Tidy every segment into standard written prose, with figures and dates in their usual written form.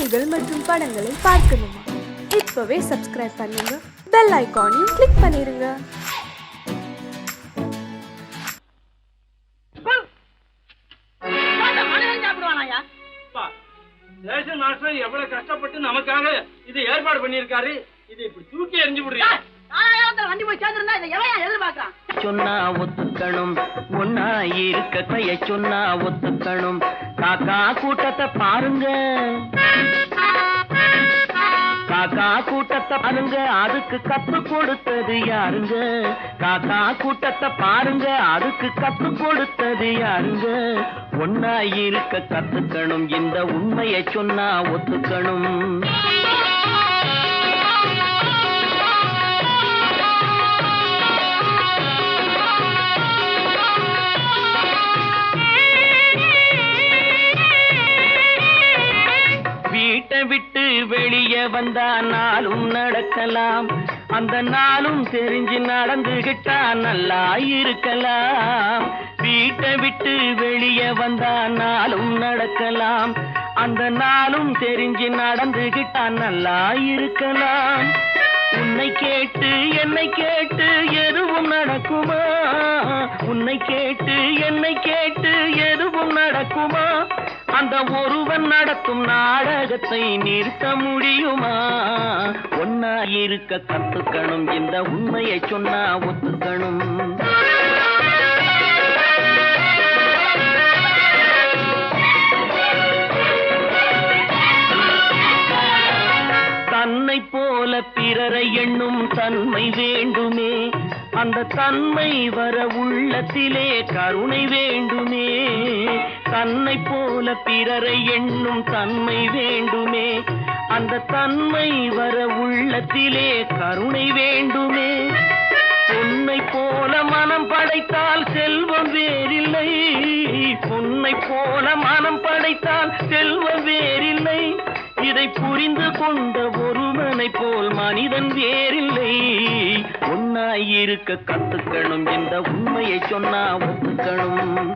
செய்திகள் மற்றும் படங்களை பார்க்கணுமா? இப்பவே சப்ஸ்கிரைப் பண்ணுங்க, பெல் ஐகானையும் கிளிக் பண்ணிருங்க. எவ்வளவு கஷ்டப்பட்டு நமக்காக இது ஏற்பாடு பண்ணிருக்காரு. இது இப்படி தூக்கி எறிஞ்சு விடுறீங்க. சொன்னா ஒத்துக்கணும், ஒன்னா இருக்க கைய சொன்னா ஒத்துக்கணும். காக்கா கூட்டத்தை பாருங்க, காக்கா கூட்டத்தை பாருங்க, அதுக்கு கத்து கொடுத்தது யாருங்க? காக்கா கூட்டத்தை பாருங்க, அதுக்கு கத்து கொடுத்தது யாருங்க? ஒன்னா இருக்க கத்துக்கணும், இந்த உண்மையை சொன்னா ஒத்துக்கணும். வீட்டை விட்டு வெளியே வந்தா நாளும் நடக்கலாம், அந்த நாளும் தெரிஞ்சு நடந்துகிட்டா நல்லா இருக்கலாம். வீட்டை விட்டு வெளியே வந்தா நாளும் நடக்கலாம், அந்த நாளும் தெரிஞ்சு நடந்துகிட்டா நல்லா இருக்கலாம். உன்னை கேட்டு என்னை கேட்டு எதுவும் நடக்குமா? உன்னை கேட்டு என்னை கேட்டு எதுவும் நடக்குமா? அந்த ஒருவன் நடத்தும் நாடகத்தை நிறுத்த முடியுமா? ஒன்னா இருக்க கத்துக்கணும், இந்த உண்மையை சொன்னா ஒத்துக்கணும். தன்னை போல பிறரை எண்ணும் தன்மை வேண்டுமே, அந்த தன்மை வர உள்ளத்திலே கருணை வேண்டுமே. தன்னை போல பிறரை எண்ணும் தன்மை வேண்டுமே, அந்த தன்மை வர உள்ளத்திலே கருணை வேண்டுமே. பொன்னை போல மனம் படைத்தால் செல்வம் வேறில்லை, பொன்னை போல மனம் படைத்தால் செல்வம் வேறில்லை. இதை புரிந்து கொண்ட ஒருவனை போல் மனிதன் வேறில்லை. ஒன்னாய் இருக்க கத்துக்கணும், இந்த உண்மையை சொன்னா ஒத்துக்கணும்.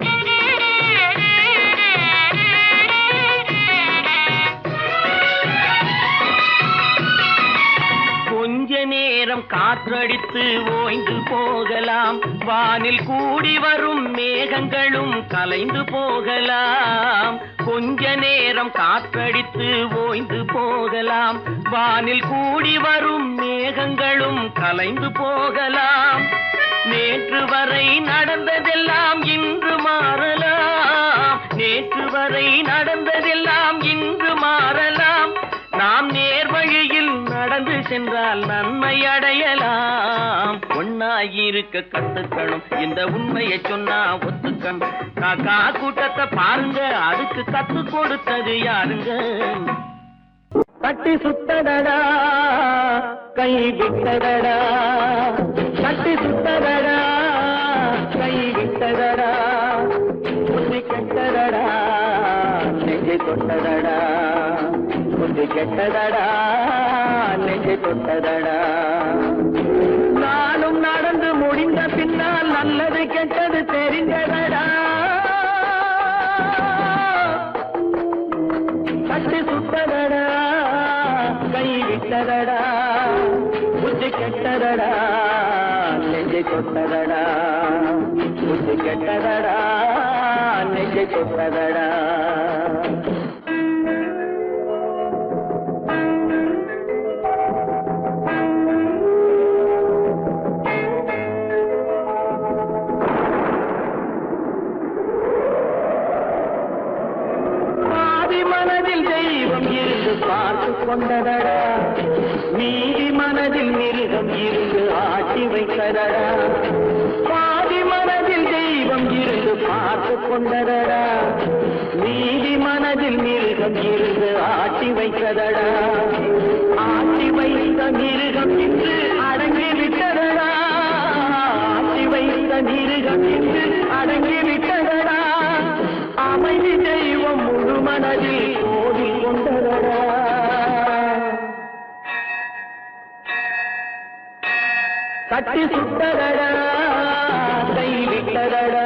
கொஞ்ச நேரம் காற்றடித்து ஓய்ந்து போகலாம், வானில் கூடி வரும் மேகங்களும் கலைந்து போகலாம். கொஞ்ச நேரம் காற்றடித்து ஓய்ந்து போகலாம், வானில் கூடி வரும் மேகங்களும் கலைந்து போகலாம். நேற்று வரை நடந்ததெல்லாம் இன்று மாறலாம், நேற்று வரை நடந்ததெல்லாம் இன்று மாறலாம். நாம் நேர்வழியில் நடந்து சென்றால் நன்மை அடையலாம். ஒன்னாயிருக்க கத்துக்கணும், இந்த உண்மையை சொன்னா ஒத்துக்கணும். காக்கா கூட்டத்தை பாருங்க, அதுக்கு கத்து கொடுத்தது யாருங்க? கட்டி சுத்தடடா கை விட்டதடா, கட்டி சுத்தடடா கை விட்டதடா, புத்தி கெட்டதடா நெஞ்சை தொட்டதடா, புத்தி கெட்டதடா நெஞ்சை தொட்டதடா. நானும் நடந்து முடிந்த பின்னால் நல்லது கெட்டது தெரிந்ததடா. கட்டி சுட்டதடா கை விட்டதடா, புத்தி கெட்டதடா நெஞ்சை தொட்டதடா, புத்தி கெட்டதடா நெஞ்சை தொட்டதடா. மனதில் தெய்வம் இருந்து பார்த்து கொண்டதடா, நீதி மனதில் மிருகம் இருந்து ஆட்டி வைத்ததடா. பாதி மனதில் தெய்வம் இருந்து பார்த்து கொண்டதடா, நீதி மனதில் மிருகம் இருந்து ஆட்டி வைத்ததடா. ஆட்டி வைத்த மிருகம் இன்று அடங்கி விட்டதடா, ஆட்டி வைத்த மிருகம் இன்று அடங்கி விட்டதடா. அமைதி தெய்வம் முழு மனதில் கோவில் கொண்டதடா. கட்டி சுட்டதடா கை விட்டதடா,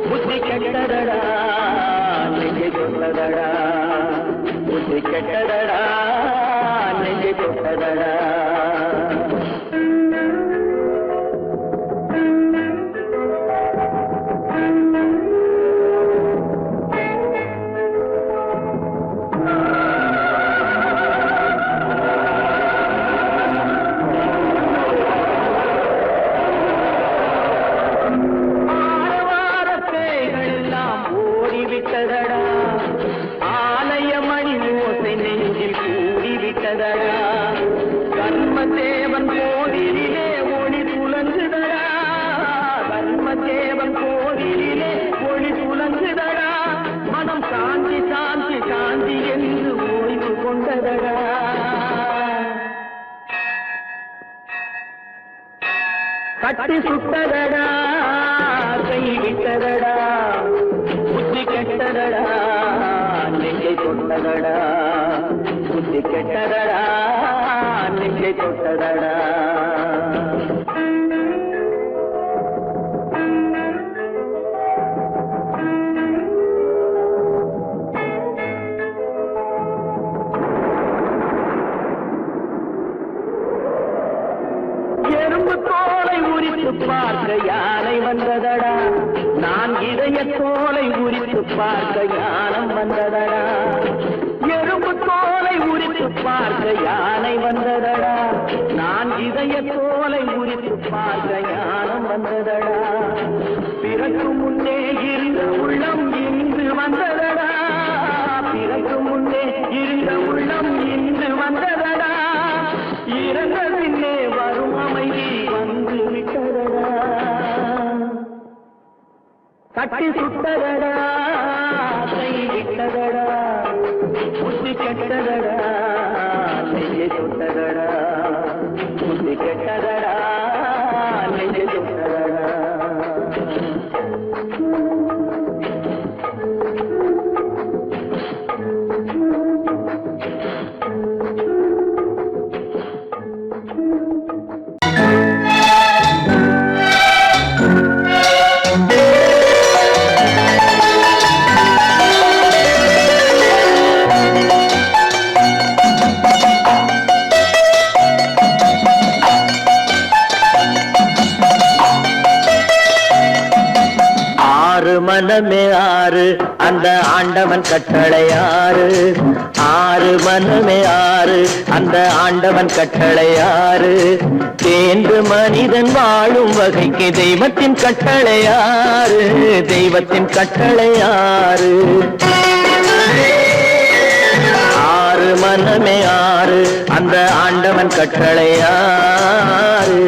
புத்தி கெட்டதடா நெஞ்சை கொண்டதடா, புத்தி புத்தி கெட்டதடா நெஞ்சை தொட்டதடா கர்மதேவன் கோவிலிலே ஒளி துலங்குதடா கர்மதேவன் கோவிலிலே ஒளி துலங்குதடா மனம் சாந்தி சாந்தி சாந்தி என்று ஓய்வு கொண்டதடா கட்டி சுட்டதடா கை விட்டதடா புத்தி கெட்டதடா நெஞ்சை தொட்டதடா புத்தி கெட்டதடா நெஞ்சை தொட்டதடா எறும்பு தோலை உரித்து பார்க்க யானை வந்ததடா நான் இதய தோலை உரித்து பார்க்க யானம் வந்ததடா எறும்பு தோலை உரித்து பார்க்க யானை வந்ததடா நான் இதய தோலை உரித்து பார்க்க யானம் வந்ததடா பிறகு முன்னே இருந்த உள்ளம் இன்று வந்ததடா பிறகு முன்னே இருந்த உள்ளம் இன்று வந்ததடா இறந்த பின்னே வரும் அமைதி வந்து விட்டதடா கட்டி சுட்டதடா கை விட்டதடா புத்தி கெட்டதடா நெஞ்சை தொட்டதடா புத்தி கெட்டதடா நெஞ்சை தொட்டதடா மனமே ஆறு அந்த ஆண்டவன் கட்டளை ஆறு ஆறு மனமே ஆறு அந்த ஆண்டவன் கட்டளை ஆறு தேர்ந்து மனிதன் வாழும் வகைக்கு தெய்வத்தின் கட்டளை ஆறு தெய்வத்தின் கட்டளை ஆறு ஆறு மனமே ஆறு அந்த ஆண்டவன் கட்டளை ஆறு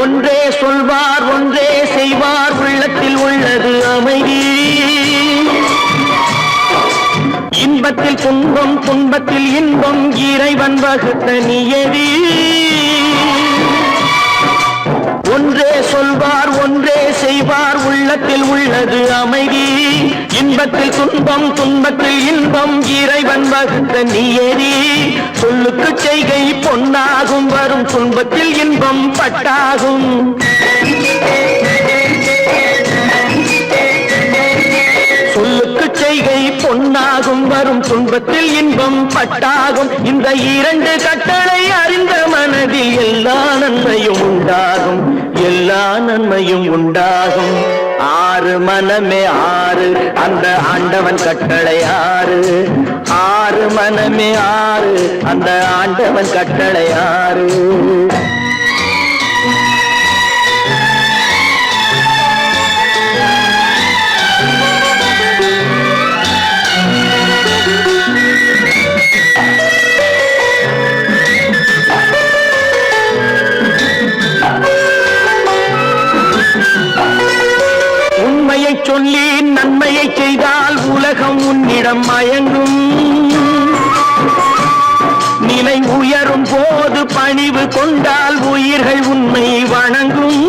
ஒன்றே சொல்வார் ஒன்றே செய்வார் உள்ளத்தில் உள்ளது அமைதி இன்பத்தில் துன்பம் துன்பத்தில் இன்பம் இறைவன் வகுத்த நியதி ஒன்றே சொல்வார் ஒன்றே செய்வார் உள்ளத்தில் உள்ளது அமைதி இன்பத்தில் துன்பம் துன்பத்தில் இன்பம் இறைவன் வகுத்த நியதி சொல்லுக்கு செய்கை பொன்னாகும் வரும் துன்பத்தில் இன்பம் பட்டாகும் சொல்லுக்கு செய்கை பொன்னாகும் வரும் துன்பத்தில் இன்பம் பட்டாகும் இந்த இரண்டு கட்டளை அறிந்த மனதில் எல்லா நன்மையும் உண்டாகும் எல்லா நன்மையும் உண்டாகும் ஆறு மனமே ஆறு அந்த ஆண்டவன் கட்டளை ஆறு ஆறு மனமே ஆறு அந்த ஆண்டவன் கட்டளை ஆறு உண்மையை சொல்லி நன்மையை செய்தால் உலகம் உன்னிடம் மயங்கும் நிலை உயரும் போது பணிவு கொண்டால் உயிர்கள் உன்னை வணங்கும்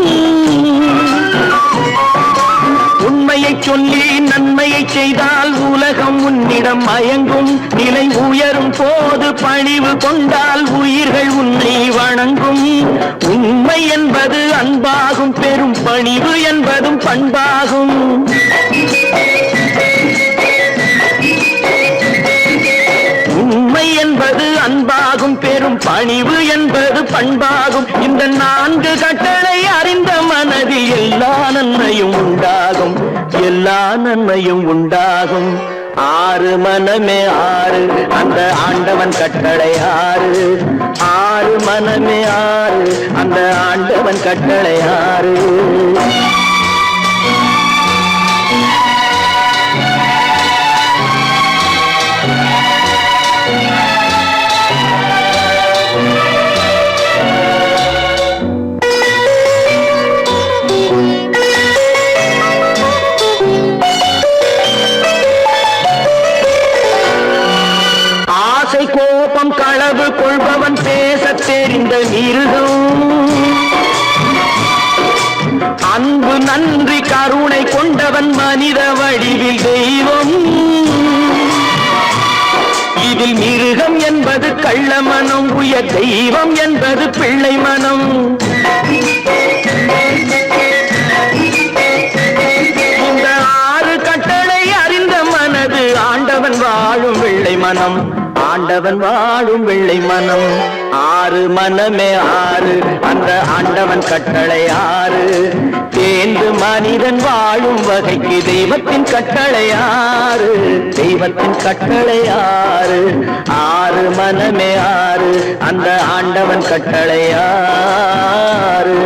பரிவு கொண்டால் உயிர்கள் உன்னை வணங்கும். உண்மை என்பது அன்பாகும், பெரும் பணிவு என்பதும் பண்பாகும். உண்மை என்பது அன்பாகும், பெரும் பணிவு என்பது பண்பாகும். இந்த 4 கட்டளை அறிந்த மனதில் எல்லா நன்மையும் உண்டாகும், எல்லா நன்மையும் உண்டாகும். 6 மனமே 6, அந்த ஆண்டவன் கட்டளை 6. 6 மனமே 6, அந்த ஆண்டவன் கட்டளை 6. கோபம் களவு கொள்பவன் பேசத் தெரிந்த மிருகம். அன்பு நன்றி கருணை கொண்டவன் மனித வடிவில் தெய்வம். இதில் மிருகம் என்பது கள்ள மனம், உயர் தெய்வம் என்பது பிள்ளை மனம். இந்த 6 கட்டளை அறிந்த மனது ஆண்டவன் வாழும் வெள்ளை மனம், ஆண்டவன் வாழும் வெள்ளை மனம். 6 மனமே 6, அந்த ஆண்டவன் கட்டளை 6. தேர்ந்து மனிதன் வாழும் வகைக்கு தெய்வத்தின் கட்டளை 6, தெய்வத்தின் கட்டளை 6. 6 மனமே 6, அந்த ஆண்டவன் கட்டளை 6.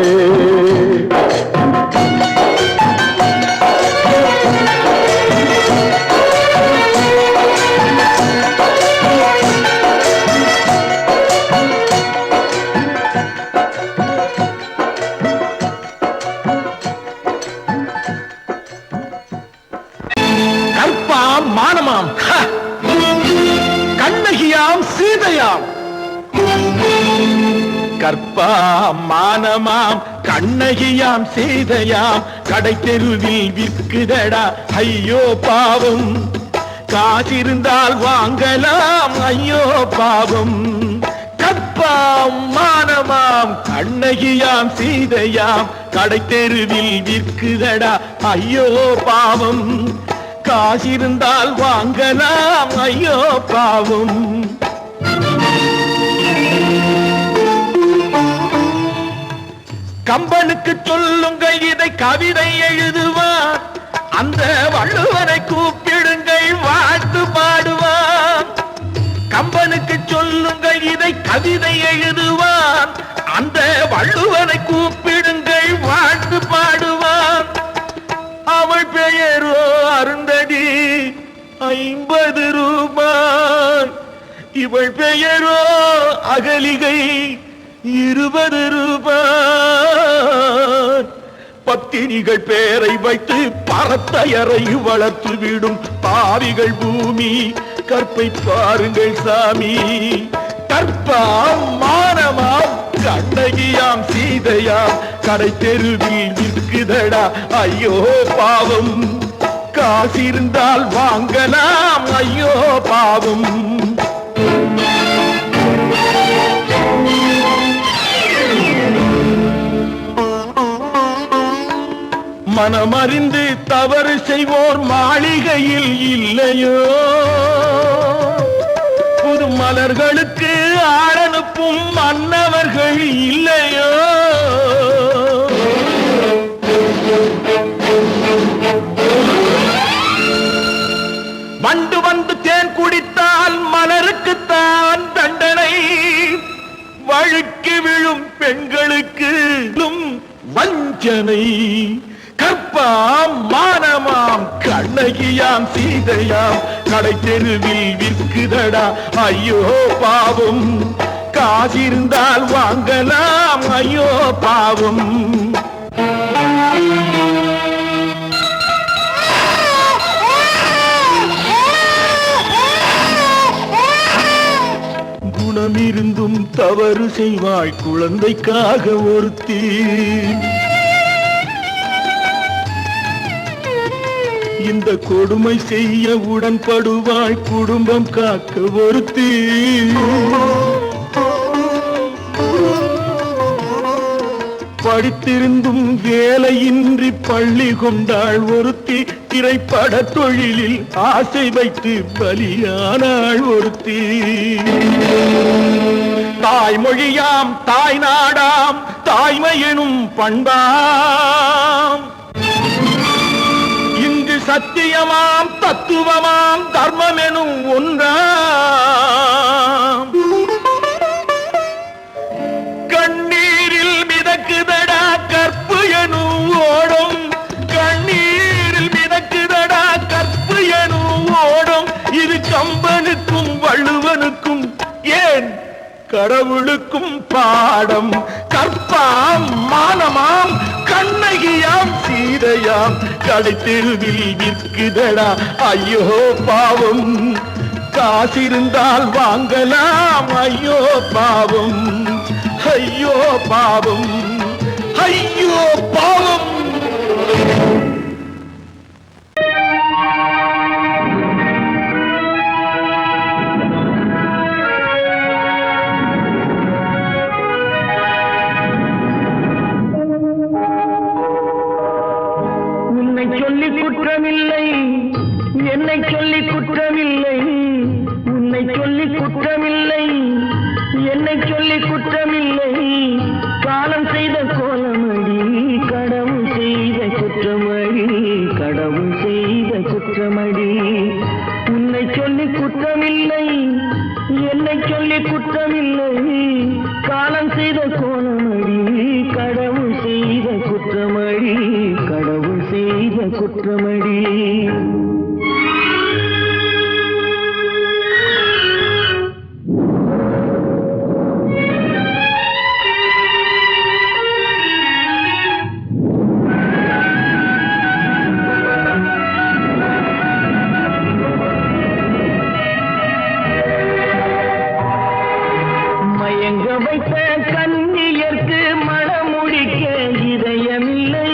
மானமாம், கண்ணகியாம் சீதையாம். கற்பாம் மானமாம் கண்ணகியாம் சீதையாம், கடை தெருவில் விற்குதடா ஐயோ பாவம். காசிருந்தால் வாங்கலாம் ஐயோ பாவம். கற்பாம் மானமாம் கண்ணகியாம் சீதையாம், கடை தெருவில் விற்குதடா ஐயோ பாவம். காசிருந்தால் வாங்கலாம் ஐயோ பாவம். கம்பனுக்கு சொல்லுங்கள் இதை கவிதை எழுதுவான், அந்த வள்ளுவனை கூப்பிடுங்கள் வாழ்த்து பாடுவான். கம்பனுக்கு சொல்லுங்கள் இதை கவிதை எழுதுவான், அந்த வள்ளுவனை கூப்பிடுங்கள் வாழ்த்து பாடுவான். அவள் பெயரோ அருந்ததி 50 ரூபாய், இவள் பெயரோ அகலிகை 20 ரூபாய். பத்தினிகள் பேரை வைத்து பரத்தையரை வளர்த்து விடும் பாவிகள் பூமி, கற்பை பாருங்கள் சாமி. கற்பாம் மானமாம் கண்ணகியாம் சீதையாம், கடை தெருவில் விற்குதடா ஐயோ பாவம். காசிருந்தால் வாங்கலாம் ஐயோ பாவம். மனமறிந்து தவறு செய்வோர் மாளிகையில் இல்லையோ, புது மலர்களுக்கு ஆளனுப்பும் மன்னவர்கள் இல்லையோ. வண்டு வந்து தேன் குடித்தால் மலருக்குத்தான் தண்டனை, வழுக்கி விழும் பெண்களுக்கு வஞ்சனை. கற்பாம் மானமாம் கண்ணகியாம் சீதையாம், கடை தெருவில் விற்குதடா ஐயோ பாவம். காசிருந்தால் வாங்கலாம் ஐயோ பாவம். குணமிருந்தும் தவறு செய்வாள் குழந்தைக்காக ஒருத்தி. இந்த கூட கொடுமை செய்ய உடன்படுவாள் குடும்பம் காக்க ஒருத்தி. படித்திருந்தும் வேலையின்றி பள்ளி கொண்டாள் ஒருத்தி. திரைப்பட தொழிலில் ஆசை வைத்து பலியானாள் ஒருத்தி. தாய்மொழியாம் தாய் நாடாம் தாய்மை எனும் பண்பாம், இங்கு சத்தியமாம் தத்துவமாம் தர்மம் எனும் ஒன்றாம். கண்ணீரில் மிதக்குதடா கற்பு எனும் ஓடும், கண்ணீரில் மிதக்குதடா கற்பு எனும் ஓடும். இது கம்பனுக்கும் வள்ளுவனுக்கும் ஏன் கடவுளுக்கும் பாடம். கற்பாம் மானமாம் கண்ணகியாம் சீதையாம் கடைத்தெருவில் விற்குதடா ஐயோ பாவம். காசிருந்தால் வாங்கலாம் ஐயோ பாவம், ஐயோ பாவம், ஐயோ பாவம். உன்னை சொல்லி குற்றமில்லை, என்னை சொல்லி குற்றமில்லை. உன்னை சொல்லி குற்றமில்லை, என்னை சொல்லி குற்றமில்லை. காலம் செய்த கோலமடி, கடவுள் செய்த குற்றமடி, கடவுள் செய்த குற்றமடி. உன்னை சொல்லி குற்றமில்லை, என்னை சொல்லி குற்றமில்லை. காலம் செய்த கோலமடி, கடவுள் செய்த குற்றமடி, கடவுள் செய்த குற்றமடி. மயங்க வைத்த கண்ணியர்க்கு மணமுடிக்க இதயமில்லை.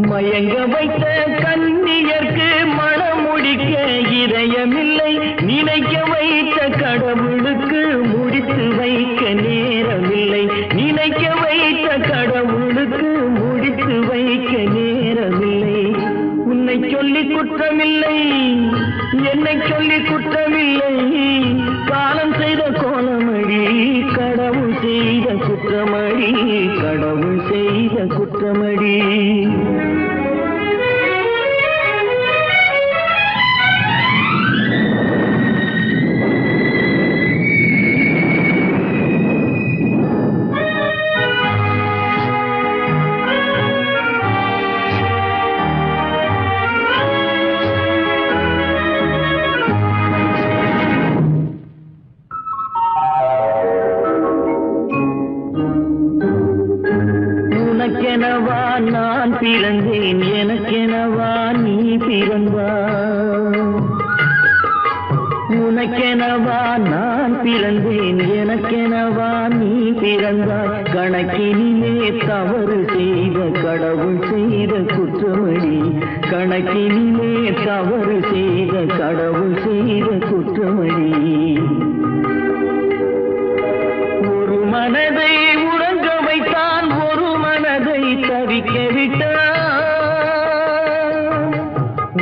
மயங்க வைத்த கண்ணியர்க்கு மணமுடிக்க இதயமில்லை. நினைக்க வைத்த கடவுளுக்கு முடித்து வைக்க நேரமில்லை. நினைக்க வைத்த கடவுளுக்கு முடித்து வைக்க நேரமில்லை. உன்னை சொல்லி குற்றமில்லை, என்னை சொல்லி குற்றமில்லை. காலம் செய்த கோலமடி, கடவுள் செய்த குற்றமடி, கடவுள் செய்த குற்றமடி. உனக்கெனவா நான் பிறந்தேன், எனக்கெனவா நீ பிறந்தாய். உனக்கெனவா நான் பிறந்தேன், எனக்கெனவா நீ பிறந்தாய். கணக்கினிலே தவறு செய்த கடவுள் செய்த குற்றமடி, கணக்கினிலே தவறு செய்த கடவுள் செய்த குற்றமடி. ஒரு மனதை உறங்க வைத்தான், ஒரு மனதை தவிக்க விட்டான்.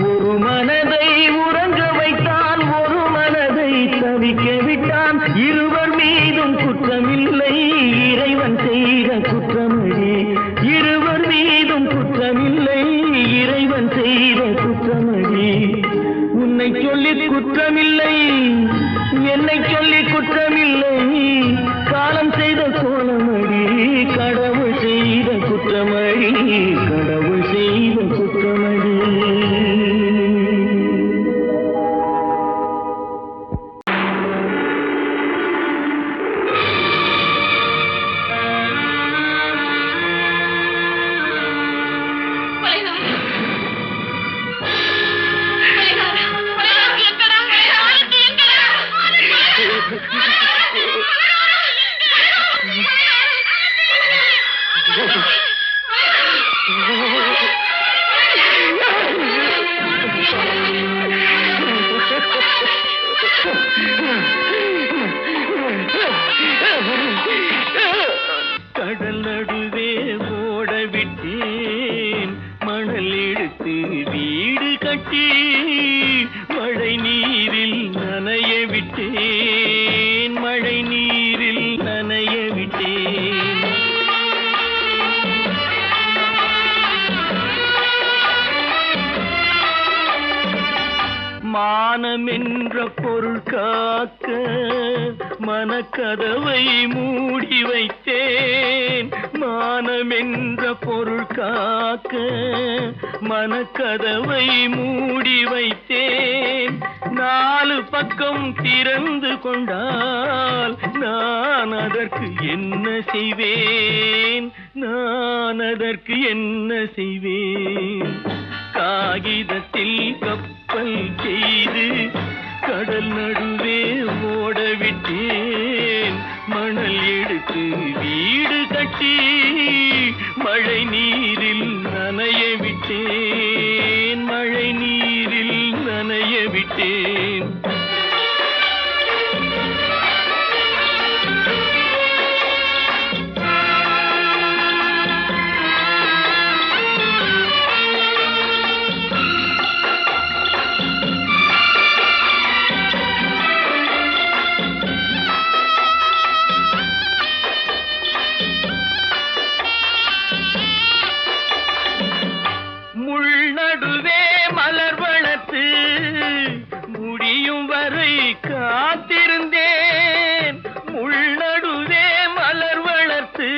ஒரு மனதை உறங்க வைத்தான், ஒரு மனதை தவிக்க விட்டான். இருவர் மீதும் குற்றமில்லை, இறைவன் செய்த குற்றமடி. இருவர் மீதும் குற்றமில்லை, இறைவன் செய்த குற்றமடி. உன்னை சொல்லி குற்றமில்லை, என்னை சொல்லி குற்றமில்லை. காலம் செய்த கோலமடி, கடவுள் செய்த குற்றமடி, கடவுள் செய்த குற்றமடி. நடுவே ஓட விட்டேன் மணல் எடுத்து வீடு கட்டி மழை நீரில் நனைய விட்டேன் மழை நீரில் நனைய விட்டேன் மானம் என்ற பொருள் காக்க மனக்கதவை மூடி வைத்தேன் மானம் என்ற பொருள் காக்க மனக்கதவை மூடி வைத்தேன் 4 பக்கம் திறந்து கொண்டால் நான் அதற்கு என்ன செய்வேன் நான் அதற்கு என்ன செய்வேன் காகிதத்தில் கப்பல் செய்து கடல் நடுவே ஓட விட்டேன் மணல் எடுத்து வீடு கட்டி மழை நீரில் நனைய விட்டேன் மழை நீரில் நனைய விட்டேன் நடுவே மலர் வளர்த்து முடியும் வரை காத்திருந்தேன் முள்நடுவே மலர் வளர்த்து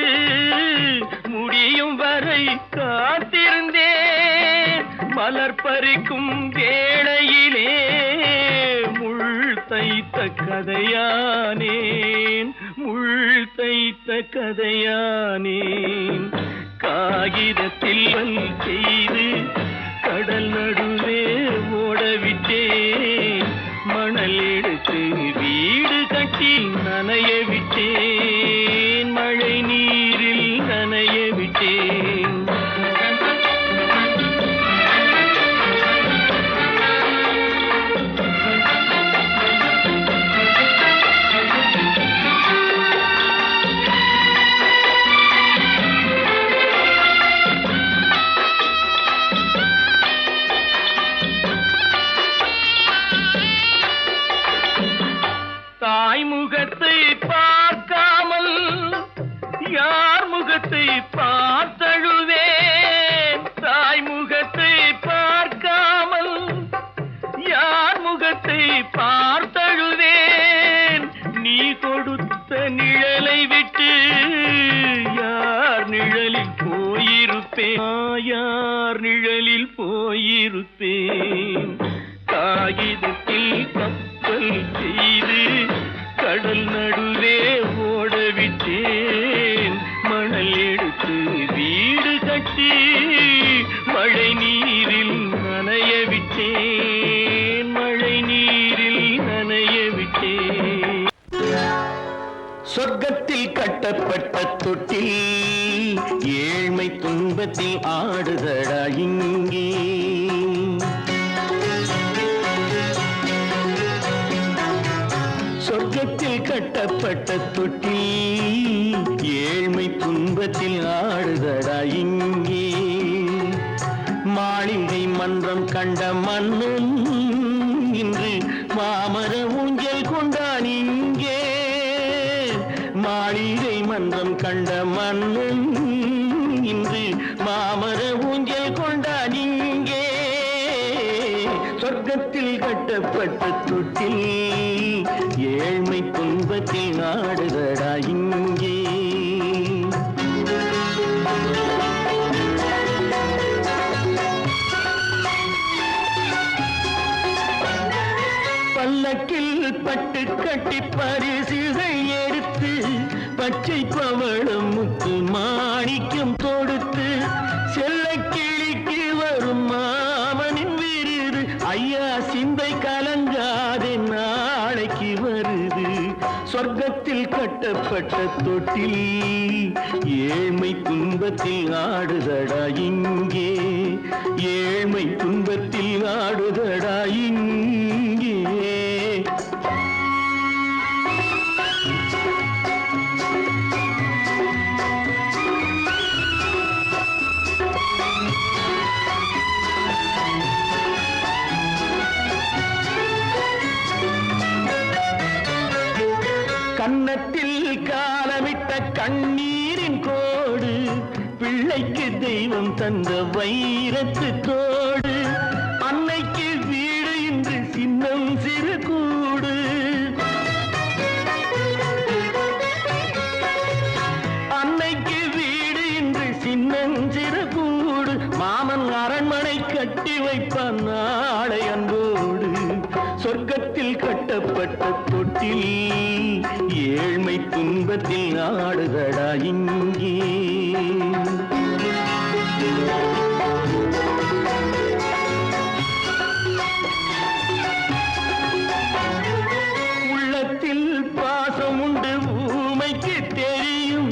முடியும் வரை காத்திருந்தேன் மலர் பறிக்கும் வேளையிலே முள் தைத்த கதையானேன் முள் தைத்த கதையானேன் காகிதத்தில் செய்து கடல் நடுவே ஓடவிட்டேன் மணல் எடுத்து வீடு கட்டி நனைய விட்டேன் மழை நீரில் நனைய விட்டேன் தாய் முகத்தை பார்க்காமல் யார் முகத்தை பார்த்தழுவேன் தாய் முகத்தை பார்க்காமல் யார் முகத்தை பார்த்தழுவேன் நீ கொடுத்த நிழலை விட்டு யார் நிழலில் போயிருப்பேன் யார் நிழலில் போயிருப்பேன் காகிதத்தில் கப்பல் செய்து கடல் நடுவே ஓடவிட்டேன் மணல் எடுத்து வீடு கட்டி மழை நீரில் நனைய விட்டேன் மழை நீரில் நனைய விட்டேன் சொர்க்கத்தில் கட்டப்பட்ட தொட்டில் ஏழ்மை துன்பத்தில் ஆடுதடா இங்கே சொர்க்கத்தில் கட்டப்பட்ட தொட்டில் ஏழ்மை துன்பத்தில் ஆடுதடா இங்கே மாளிகை மன்றம் கண்ட மன்னன் இன்று மாமர ஊஞ்சல் கொண்டான் இங்கே மாளிகை மன்றம் கண்ட மன்னன் இன்று மாமர ஊஞ்சல் கொண்டான் இங்கே சொர்க்கத்தில் கட்டப்பட்ட தொட்டில் ஏழ்மை துன்பத்தில் ஆடுதடா இங்கே பல்லக்கில் பட்டு கட்டி பரிசுகள் எடுத்து பச்சை பவளம் முத்து மாணிக்கம் தொடுத்து செல்ல கிளிக்கு வரும் மாமனின் விருது ஐயா சிந்தை கலங்காதே நாளைக்கு வருது சொர்க்கத்தில் கட்டப்பட்ட தொட்டில் ஏழ்மை துன்பத்தில் ஆடுதடா இங்கே ஏழ்மை துன்பத்தில் ஆடுதடா இங்கே கன்னத்தில் காலமிட்ட கண்ணீரின் கோடு, பிள்ளைக்கு தெய்வம் தந்த வைரத்து தோடு, அன்னைக்கு வீடு இன்று சின்னம் சிறு கூடு, அன்னைக்கு வீடு இன்று சின்னஞ்சிறு கூடு, மாமன் அரண்மனை கட்டி வைப்பான் நாளை அன்போடு, சொர்க்கத்தில் கட்டப்பட்ட தொட்டில் ஏழ்மை துன்பத்தில் ஆடுதடா இங்கே. உள்ளத்தில் பாசம் உண்டு ஊமைக்கு தெரியும்,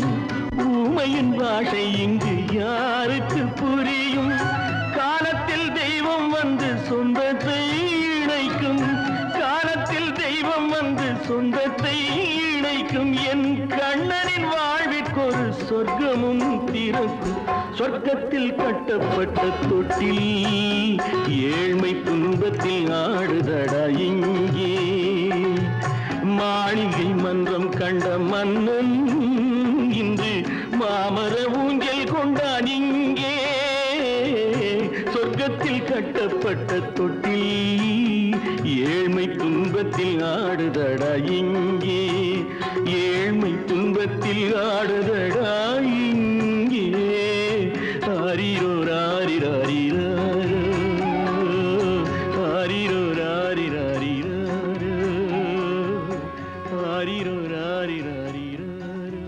ஊமையின் பாஷை இங்கு யாருக்கு புரியும், காலத்தில் தெய்வம் வந்து சொந்தத்தை இணைக்கும், காலத்தில் தெய்வம் வந்து சொந்தத்தை இணைக்கும், என் கண்ணனின் வாழ்விற்கொரு சொர்க்கமும் திறக்கும், சொர்க்கத்தில் கட்டப்பட்ட தொட்டில் ஏழ்மை துன்பத்தில் ஆடுதடா இங்கே. மாளிகை மன்றம் கண்ட மன்னன் இன்று மாமர ஊஞ்சல் கொண்டான் இங்கே, சொர்க்கத்தில் கட்டப்பட்ட தொட்டில் ஏழ்மை துன்பத்தில் ஆடுதடா இங்கே, ஏழ்மை துன்பத்தில் ஆடுதடா இங்கே. ஆரிரோ ராரிராரிராரோ, ஆரிரோ ராரிராரிராரோ, ஆரிரோ ராரிராரிராரோ.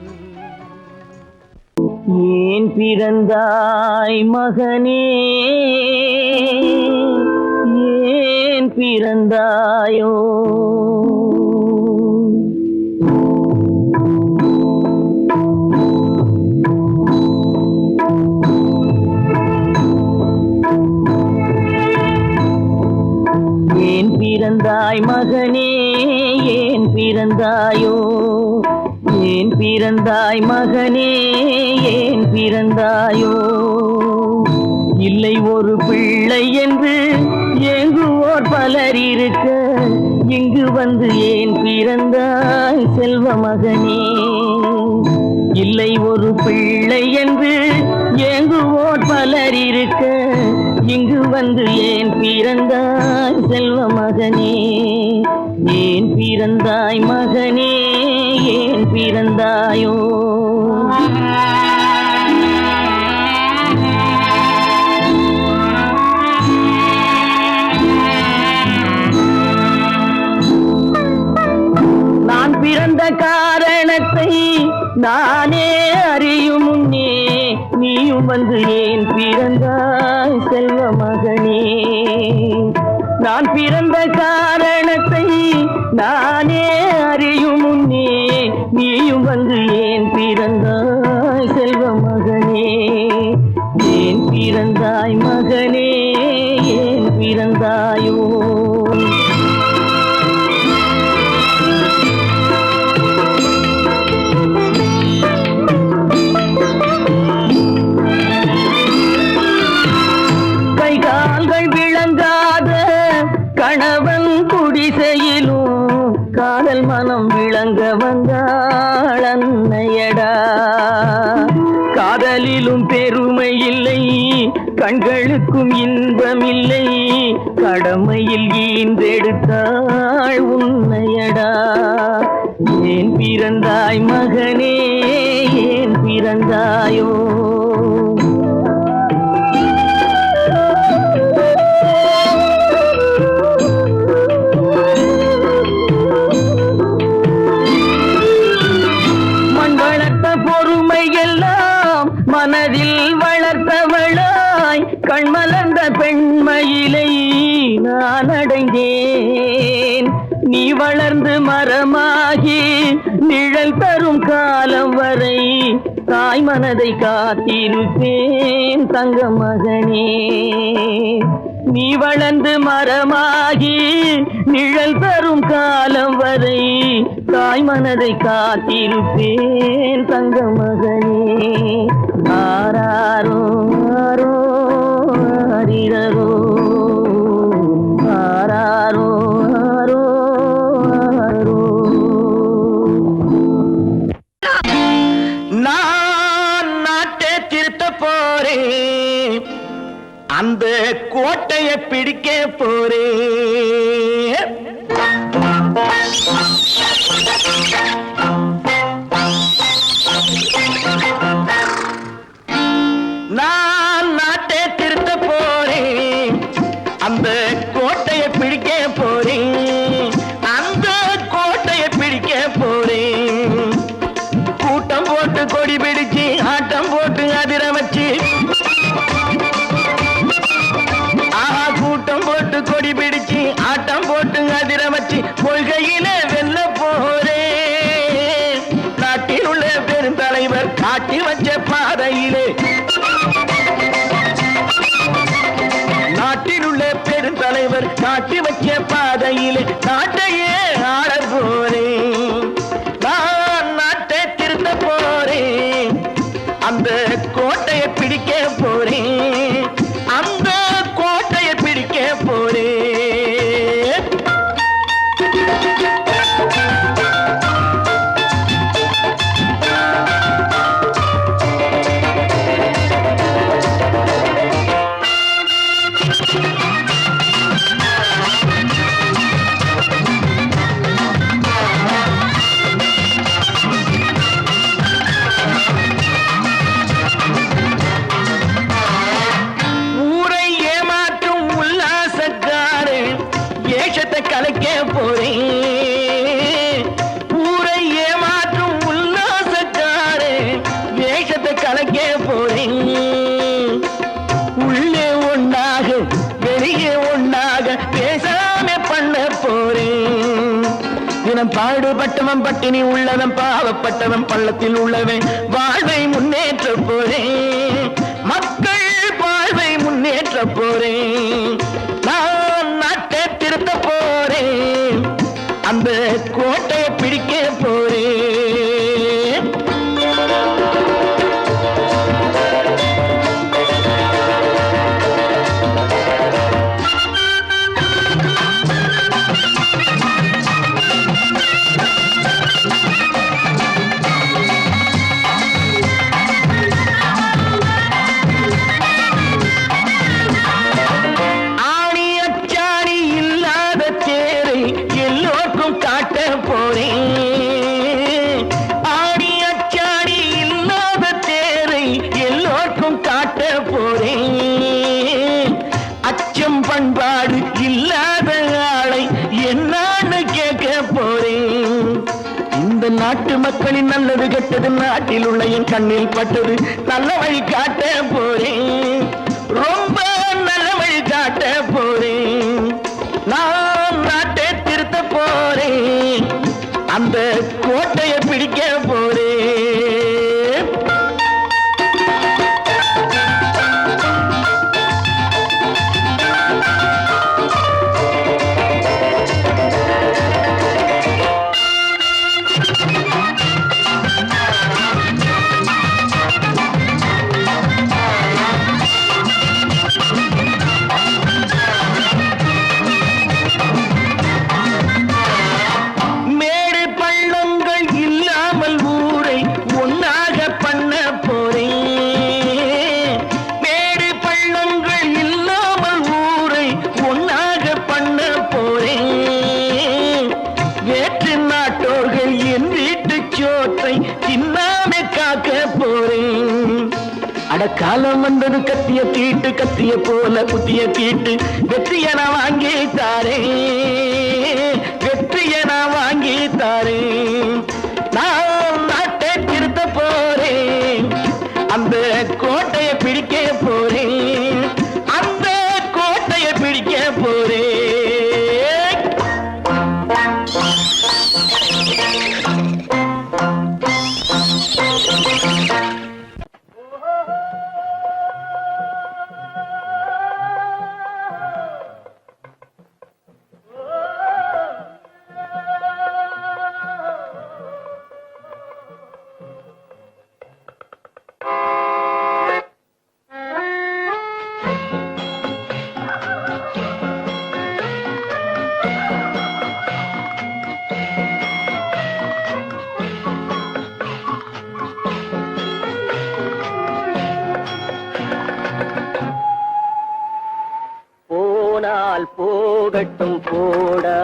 ஏன் பிறந்தாய் மகனே, ஏன் பிறந்தாயோ, ஏன் பிறந்தாய் மகனே, ஏன் பிறந்தாயோ, ஏன் பிறந்தாய் மகனே, ஏன் பிறந்தாயோ, இல்லை ஒரு பிள்ளை என்று ஏங்குவோர் பலர் இருக்க, இங்கு வந்து ஏன் பிறந்தாய் செல்வ மகனே, இல்லை ஒரு பிள்ளை என்று ஏங்குவோர் பலர் இருக்க, இங்கு வந்து ஏன் பிறந்தாய் செல்வ மகனே, ஏன் பிறந்தாய் மகனே, ஏன் பிறந்தாயோ. நான் பிறந்த காரணத்தை நானே அறியும் முன்னே, நீயும் வந்து ஏன் பிறந்தாய் செல்வ மகனே, நான் பிறந்த காரணத்தை நானே அறியும் முன்னே, நீயும் வந்து ஏன் பிறந்தாய் செல்வ மகனே, ஏன் பிறந்தாய் மகனே, ஏன் பிறந்தாயோ. கணவன் குடிசையிலும் காதல் மனம் விளங்க வந்தாள் அன்னையடா, காதலிலும் பெருமை இல்லை, கண்களுக்கும் இன்பமில்லை, கடமையில் ஈன்றெடுத்தாள் உன்னையடா. ஏன் பிறந்தாய் மகனே, ஏன் பிறந்தாயோ. மனதில் வளர்த்தவளாய் கண்மலர்ந்த பெண்மயிலை நான் அடைந்தேன், நீ வளர்ந்து மரமாகி நிழல் தரும் காலம் வரை தாய் மனதை காத்திருப்பேன் தங்க மகனே, நீ வளர்ந்து மரமாகி நிழல் தரும் காலம் வரை தாய் மனதை காத்திருப்பேன் தங்க மகனே. ஆராரோ ஆரோ ஆரிரரோ, ஆராரோ ஆரோ ஆரோ. போறேன், அந்த கோட்டையை பிடிக்க போறேன். நான் நாட்டை திருத்த போறேன், அந்த கோட்டையை பிடிக்க போறேன், அந்த கோட்டையை பிடிக்க போறேன். கூட்டம் போட்டு கொடி பிடிச்சு ஆட்டம் போட்டு அதிர வச்சு, கூட்டம் போட்டு கொடி பிடிச்சு ஆட்டம் போட்டு அதிர வச்சு கொள்கையில வெல்ல போறேன். நாட்டில் உள்ள பெருந்தலைவர் காட்டி வச்ச பாதையிலே, நாட்டில் உள்ள பெருந்தலைவர் காட்டி வச்ச பாதையிலே நாட்டையே ஆள போறேன். நான் நாட்டை திருத்த போறேன், அந்த கோட்டையை பிடிக்க போறேன், அந்த கோட்டையை பிடிக்க போறேன். ஊரை ஏமாற்றும் உல்லாசக்காரு ஏஷத்தை கலைக்க போறேன். ஊரை ஏமாற்றும் உல்லாசக்காரு வேஷத்தை கலைக்க போறேன். உள்ளே ஒண்ணாக வெளியே ஒண்ணாக பேசாம பண்ண போறேன். தினம் பாடுபட்டவன் பட்டினி உள்ளவன் பாவப்பட்டவன் பள்ளத்தில் உள்ளவன் வாழ்வை முன்னேற்ற போறேன். மக்கள் வாழ்வை முன்னேற்ற போறேன். நான் நாட்டை திருத்த போறேன், அந்த கோட்டையை பிடிக்க போறேன். ஆணி அச்சாணி இல்லாத தேரை எல்லோருக்கும் காட்ட போறேன். ஆணி அச்சாணி இல்லாத தேரை எல்லோருக்கும் காட்ட போறேன். அச்சம் பண்பாடு இல்லாத ஆளை என்னான்னு கேட்க போறேன். இந்த நாட்டு மக்களின் நல்லது கெட்டது நாட்டில் உள்ள என் கண்ணில் பட்டது நல்ல வழி காட்ட போறேன். ரொம்ப நல்ல வழி காட்ட போறேன். நான் நாட்டை திருத்த போறேன், அந்த கோட்டையை பிடிக்க போறேன். மேடு பள்ளங்கள் இல்லாமல் ஊரை ஒன்னாக பண்ண போறேன். மேடு பள்ளங்கள் இல்லாமல் ஊரை ஒன்னாக பண்ண போறேன். வேற்று நாட்டோர்கள் என் வீட்டு சோற்றை தின்னாம காக்க போறேன். அடக்காலம் வந்தது கத்திய தீட்டு, கத்திய போல புத்திய தீட்டு வெற்றிய நான் வாங்கி தாரேன், வெற்றிய நான் வாங்கி தாரேன். நான் நாட்டை திருத்த போறேன், அந்த கோட்டையை பிடிக்க போறேன், அந்த கோட்டையை பிடிக்க போறேன். போனால் போகட்டும் போடா,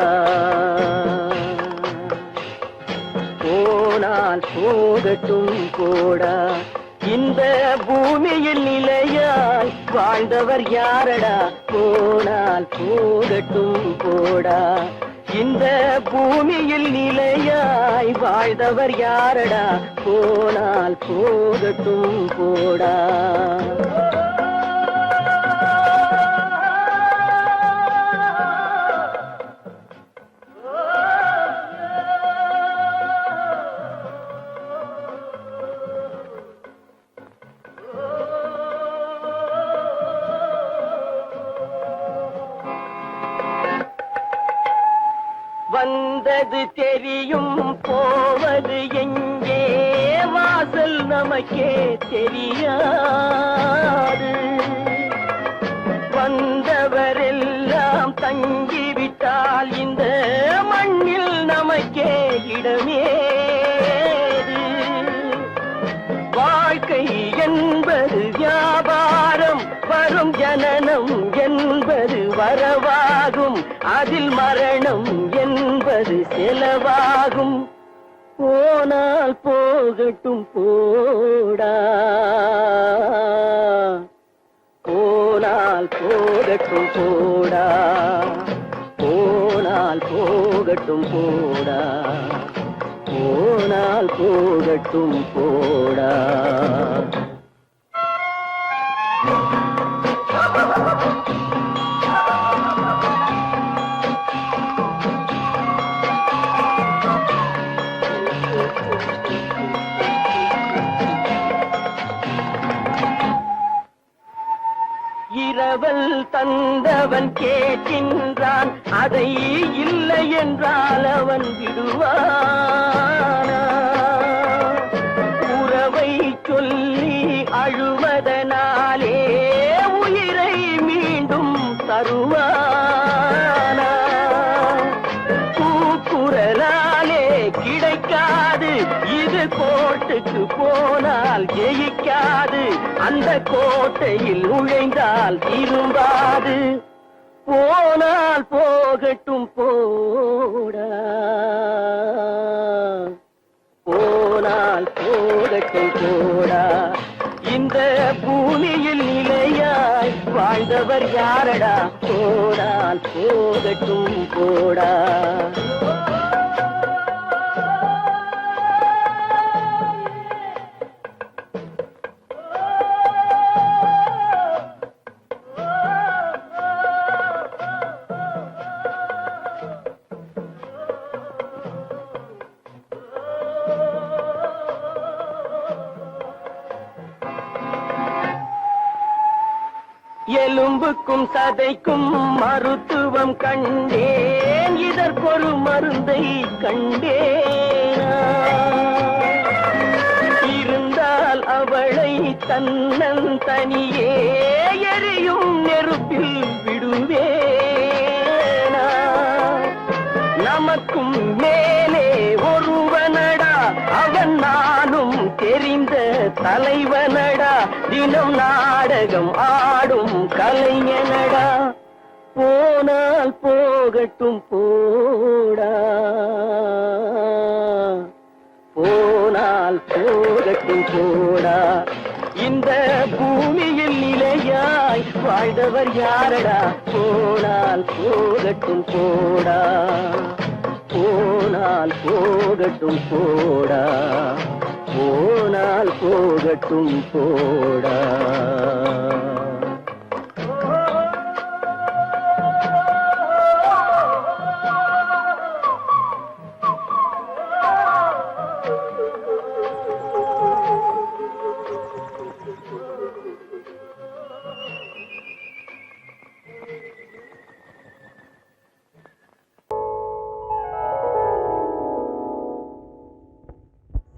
போனால் போகட்டும் போடா. இந்த பூமியில் நிலையாய் வாழ்ந்தவர் யாரடா, போனால் போகட்டும் போடா. இந்த பூமியில் நிலையாய் வாழ்ந்தவர் யாரடா, போனால் போகட்டும் போடா. வந்தது தெரியும் போவது எங்கே, வாசல் நமக்கே தெரியாது. வந்தவரெல்லாம் தங்கிவிட்டால் இந்த மண்ணில் நமக்கே இடமேது. வாழ்க்கை என்பது வியாபாரம், வரும் ஜனனம் என்பது வரவாகும், அதில் மரணம் என்பது செலவாகும். போனால் போகட்டும் போடா, போனால் போகட்டும் போடா, போனால் போகட்டும் போடா, போனால் போகட்டும் போடா. இரவல் தந்தவன் கேட்கின்றான், அதை இல்லை என்றால் அவன் விடுவானா? உறவை சொல்லி அழுவதனாலே உயிரை மீண்டும் தருவானா? கூக்குரலாலே கிடைக்காது, இது கோட்டுக்கு போனால் ஜெயிக்காது, அந்த கோட்டையில் நுழைந்தால் திரும்பாது. போனால் போகட்டும் போடா, போனால் போகட்டும் போடா. இந்த பூமியில் நிலையாய் வாழ்ந்தவர் யாரடா, போனால் போகட்டும் போடா. எலும்புக்கும் சதைக்கும் மருத்துவம் கண்டேன், இதற்கொரு மருந்தை கண்டேனா? இருந்தால் அவளை தன்னந்தனியே எரியும் நெருப்பில் விடுவேனா? நமக்கும் மேலே ஒருவனடா, அவன் நானும் தெரிந்த தலைவனடா, தினம் நாடகம் ஆடும் கலைஞனடா. போனால் போகட்டும் போடா, போனால் போகட்டும் போடா. இந்த பூமியில் நிலையாய் வாழ்ந்தவர் யாரடா, போனால் போகட்டும் போடா, போனால் போகட்டும் போடா, போனால் போகட்டும் போடா.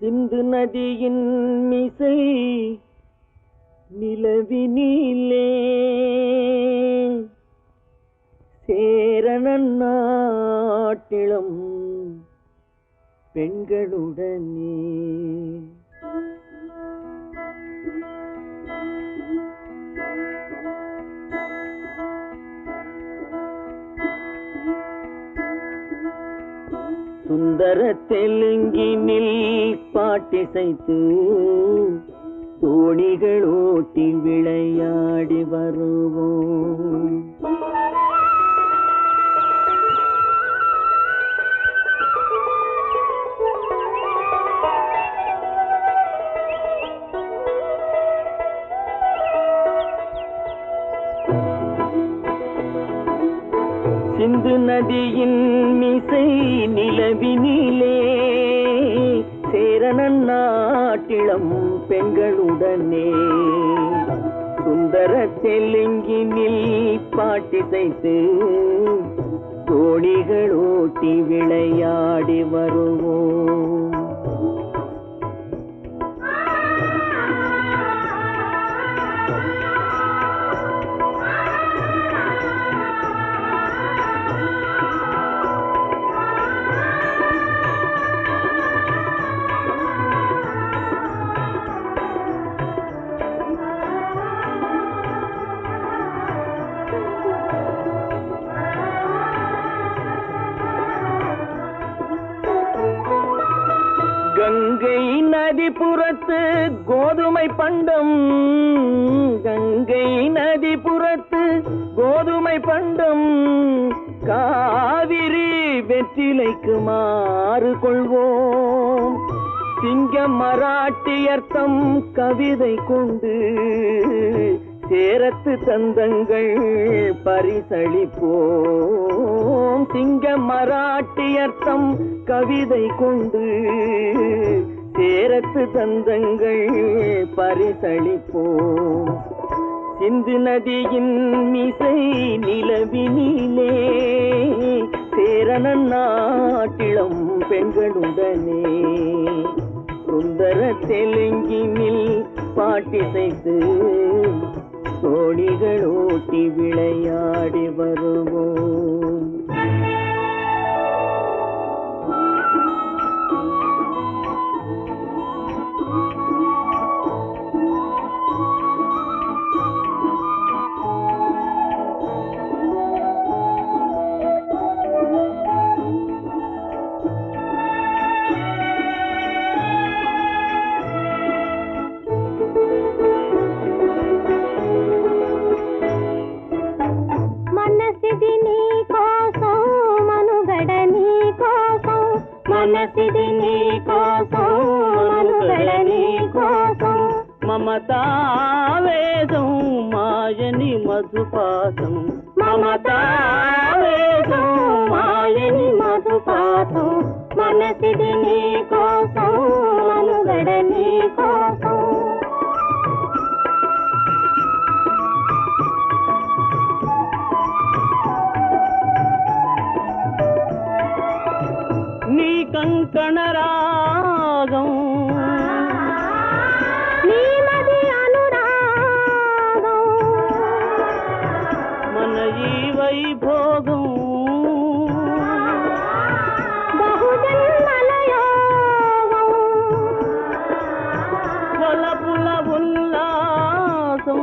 சிந்து நதியின் மிசை நிலவினிலே சேரணன் நாட்டிளம் பெண்களுடனே சுந்தர தெலுங்கினில் பாட்டிசைத்து தோணிகள் ஓட்டி விளையாடி வருவோம். சிந்து நதியின் மிசை நிலவினிலே சேரணன் நாட்டிளம் பெண்களுடனே சுந்தர தெலுங்கினில் பாட்டிசைத்து தோணிகள் ஓட்டி விளையாடி வருவோம். கங்கை நதிபுறத்து கோதுமை பண்டம், கங்கை நதிபுறத்து கோதுமை பண்டம், காவிரி வெற்றிலைக்கு மாறு கொள்வோம். சிங்க மராட்டியர்த்தம் கவிதை கொண்டு சேரத்து தந்தங்கள் பரிசளிப்போம். சிங்க மராட்டியர்த்தம் கவிதை கொண்டு சேரத்து தந்தங்கள் பரிசளிப்போம். சிந்து நதியின் மிசை நிலவினிலே சேரணன் நாட்டிளம் பெண்களுடனே சுந்தர தெலுங்கினில் பாட்டிசைத்து தோணிகள் ஓட்டி விளையாடி வருவோம். మనసిది నీ కోసం మనుగడ నీ కోసం మమతావేదం మాయని మధుపాసం మమతావేదం మాయని మధుపాసం మనసిది నీ కోసం మనుగడ నీ కోసం నీ కంకణ రాగం నీ మది అనురాగం మన ఈ వైభోగం బహుజన్మల యోగం వలపుల ఉల్లాసం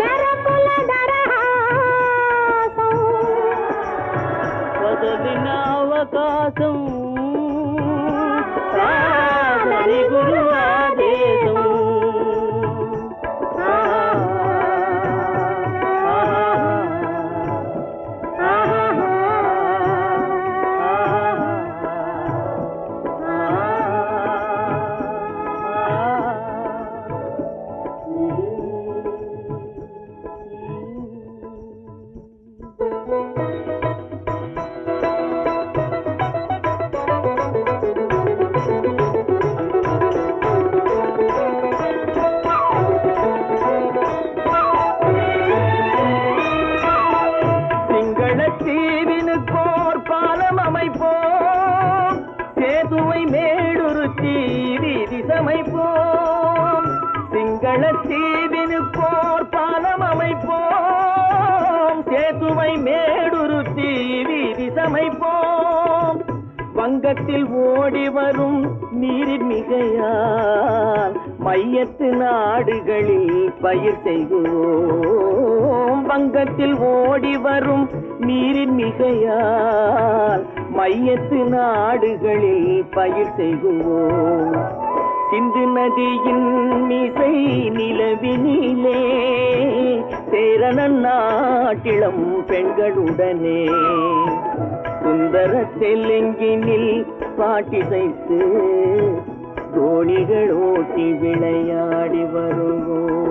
మెరపుల దరహాసం వదలిన అవకాశం సాధని గురు ఆదేశం தீவினுக்கோர் பாலம் அமைப்போம் சேதுவை மேடுருத்தி வீதி சமைப்போம் சிங்கள தீவினுக்கோர் பாலம் அமைப்போம் சேதுவை மேடுருத்தி வீதி சமைப்போம் வங்கத்தில் ஓடி வரும் நீரின் மிகையால் மையத்து நாடுகளில் பயிர் செய்குவோம். வங்கத்தில் ஓடி வரும் நீரின் மிகையால் மையத்து நாடுகளில் பயிர் செய்குவோம். சிந்து நதியின் மிசை நிலவினிலே சேரணன் நாட்டிளம் பெண்களுடனே சுந்தர தெலுங்கினில் பாட்டிசைத்து தோணிகள் ஓட்டி விளையாடி வருவோம்.